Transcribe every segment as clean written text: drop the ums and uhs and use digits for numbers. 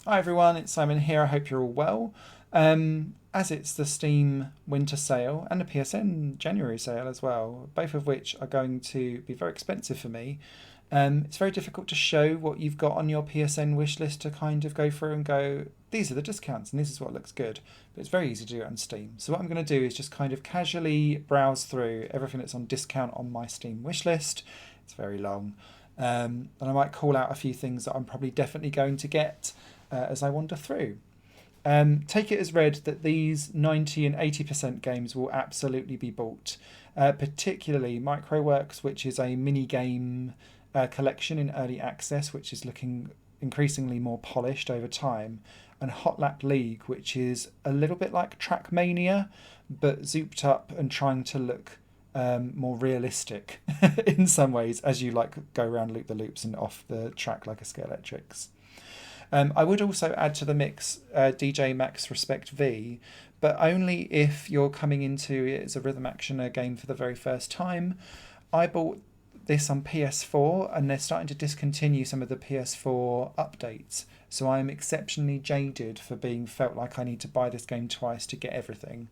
Hi everyone, it's Simon here. I hope you're all well. As it's the Steam winter sale and the PSN January sale as well, both of which are going to be very expensive for me. It's very difficult to show what you've got on your PSN wish list to kind of go through and go, these are the discounts and this is what looks good. But it's very easy to do it on Steam. So what I'm going to do is just kind of casually browse through everything that's on discount on my Steam wish list. It's very long. And I might call out a few things that I'm probably definitely going to get as I wander through. Take it as read that these 90 and 80% games will absolutely be bought, particularly Microworks, which is a mini game collection in early access, which is looking increasingly more polished over time, and Hot Lap League, which is a little bit like Trackmania, but zooped up and trying to look more realistic in some ways as you like go around loop the loops and off the track like a Scalextrics. I would also add to the mix DJ Max Respect V, but only if you're coming into it as a rhythm actioner game for the very first time. I bought this on PS4 and they're starting to discontinue some of the PS4 updates. So I'm exceptionally jaded for being felt like I need to buy this game twice to get everything.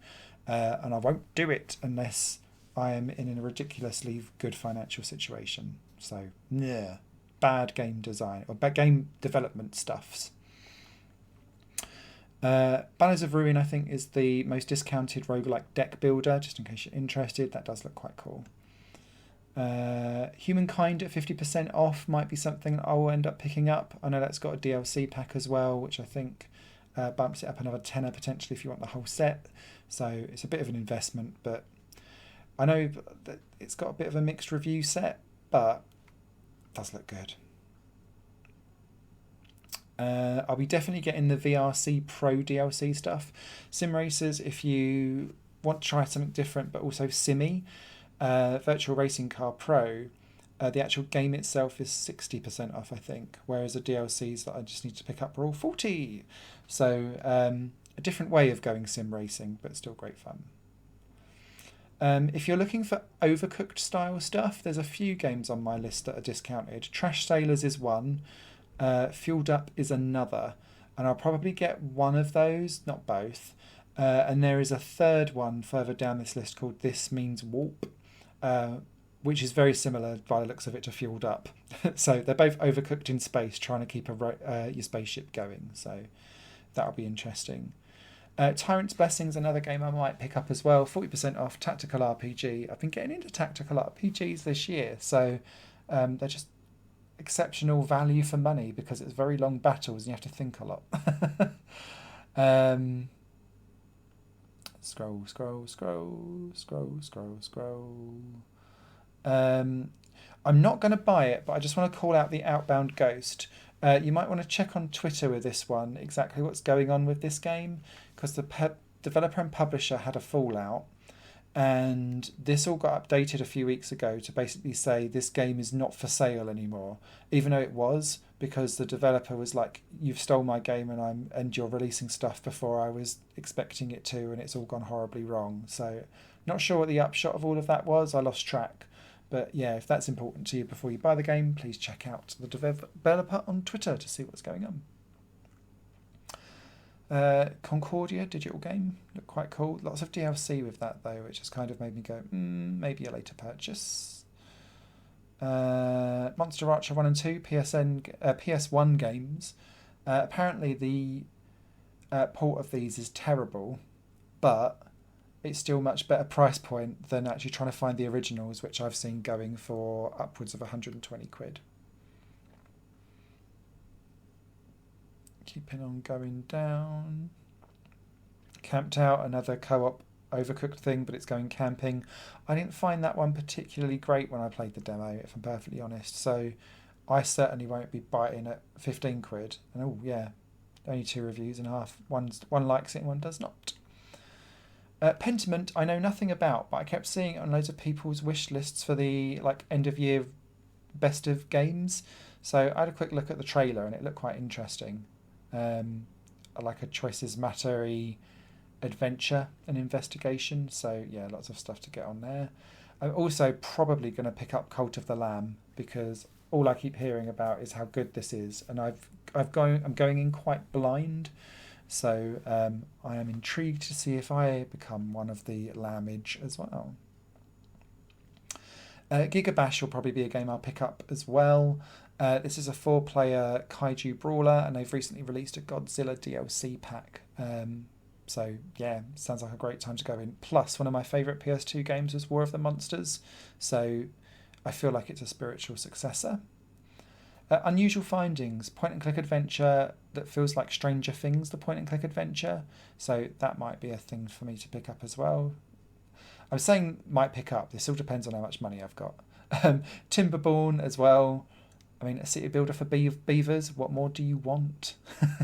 And I won't do it unless I am in a ridiculously good financial situation. So, yeah, bad game design or bad game development stuffs. Banners of Ruin, I think, is the most discounted roguelike deck builder, just in case you're interested. That does look quite cool. Humankind at 50% off might be something I will end up picking up. I know that's got a DLC pack as well, which I think bumps it up another tenner potentially if you want the whole set. So it's a bit of an investment, but I know that it's got a bit of a mixed review set, but it does look good. I'll be definitely getting the VRC Pro DLC stuff. Sim Racers, if you want to try something different, but also simmy, Virtual Racing Car Pro, the actual game itself is 60% off, I think, whereas the DLCs that I just need to pick up are all 40. So a different way of going sim racing, but still great fun. If you're looking for overcooked style stuff, there's a few games on my list that are discounted. Trash Sailors is one, Fueled Up is another, and I'll probably get one of those, not both. And there is a third one further down this list called This Means Warp, which is very similar by the looks of it to Fueled Up. So they're both overcooked in space, trying to keep your spaceship going. So that'll be interesting. Tyrant's Blessings, another game I might pick up as well. 40% off, tactical RPG. I've been getting into tactical RPGs this year, so they're just exceptional value for money because it's very long battles and you have to think a lot. Scroll, scroll, scroll, scroll, scroll, scroll. I'm not going to buy it, but I just want to call out the Outbound Ghost. You might want to check on Twitter with this one exactly what's going on with this game, because the developer and publisher had a fallout, and this all got updated a few weeks ago to basically say this game is not for sale anymore, even though it was, because the developer was like, you've stole my game and you're releasing stuff before I was expecting it to, and it's all gone horribly wrong. So not sure what the upshot of all of that was. I lost track. But yeah, if that's important to you before you buy the game, please check out the developer on Twitter to see what's going on. Concordia digital game, looked quite cool. Lots of DLC with that though, which has kind of made me go, maybe a later purchase. Monster Archer 1 and 2 PS1 games. Apparently the port of these is terrible, but it's still much better price point than actually trying to find the originals, which I've seen going for upwards of 120 quid. Keeping on going down. Camped Out, another co-op overcooked thing, but it's going camping. I didn't find that one particularly great when I played the demo, if I'm perfectly honest. So I certainly won't be biting at 15 quid. And oh yeah, only 2 reviews and half. One likes it and one does not. Pentiment, I know nothing about, but I kept seeing it on loads of people's wish lists for the end of year best of games. So I had a quick look at the trailer and it looked quite interesting. Like a choices mattery adventure and investigation. So yeah, lots of stuff to get on there. I'm also probably going to pick up Cult of the Lamb because all I keep hearing about is how good this is, and I'm going in quite blind, so I am intrigued to see if I become one of the lambage as well. Gigabash will probably be a game I'll pick up as well. This is a 4-player kaiju brawler, and they've recently released a Godzilla DLC pack. So yeah, sounds like a great time to go in. Plus, one of my favourite PS2 games was War of the Monsters, so I feel like it's a spiritual successor. Unusual Findings, point-and-click adventure that feels like Stranger Things, the point-and-click adventure. So that might be a thing for me to pick up as well. I was saying might pick up. This all depends on how much money I've got. Timberborn as well. I mean, a city builder for beavers. What more do you want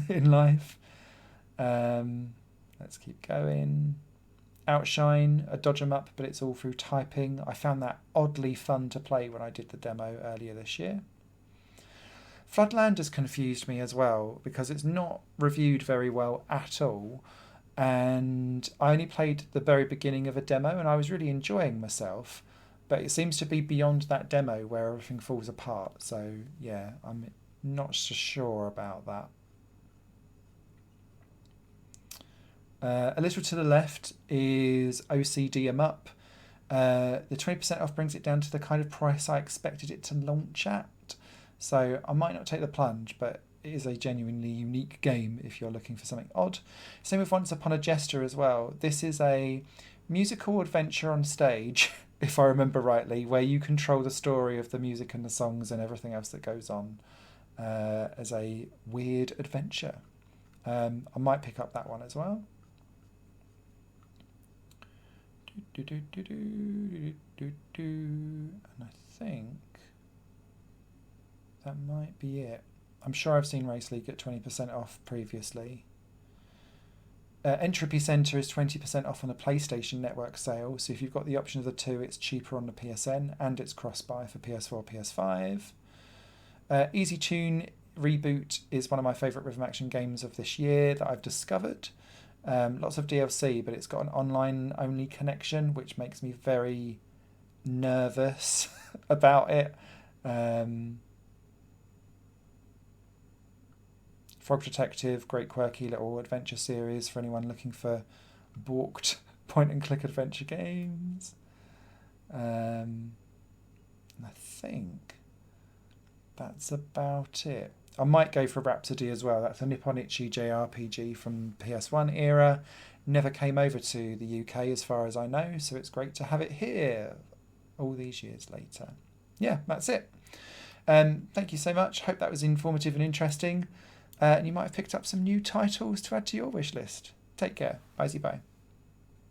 in life? Let's keep going. Outshine, a dodge 'em up, but it's all through typing. I found that oddly fun to play when I did the demo earlier this year. Floodland has confused me as well because it's not reviewed very well at all. And I only played the very beginning of a demo and I was really enjoying myself. But it seems to be beyond that demo where everything falls apart. So, yeah, I'm not so sure about that. A little to the left is OCD 'em up. The 20% off brings it down to the kind of price I expected it to launch at. So I might not take the plunge, but it is a genuinely unique game if you're looking for something odd. Same with Once Upon a Jester as well. This is a musical adventure on stage, if I remember rightly, where you control the story of the music and the songs and everything else that goes on as a weird adventure. I might pick up that one as well. And I think that might be it. I'm sure I've seen Race League at 20% off previously. Entropy Center is 20% off on the PlayStation Network sale, so if you've got the option of the two, it's cheaper on the PSN, and it's cross-buy for PS4, PS5. Easy Tune Reboot is one of my favourite rhythm action games of this year that I've discovered. Lots of DLC, but it's got an online-only connection, which makes me very nervous about it. Frog Detective, great quirky little adventure series for anyone looking for balked point-and-click adventure games. And I think that's about it. I might go for Rhapsody as well. That's a Nipponichi JRPG from PS1 era. Never came over to the UK as far as I know, so it's great to have it here all these years later. Yeah, that's it. Thank you so much. Hope that was informative and interesting. And you might have picked up some new titles to add to your wish list. Take care. Bye-bye.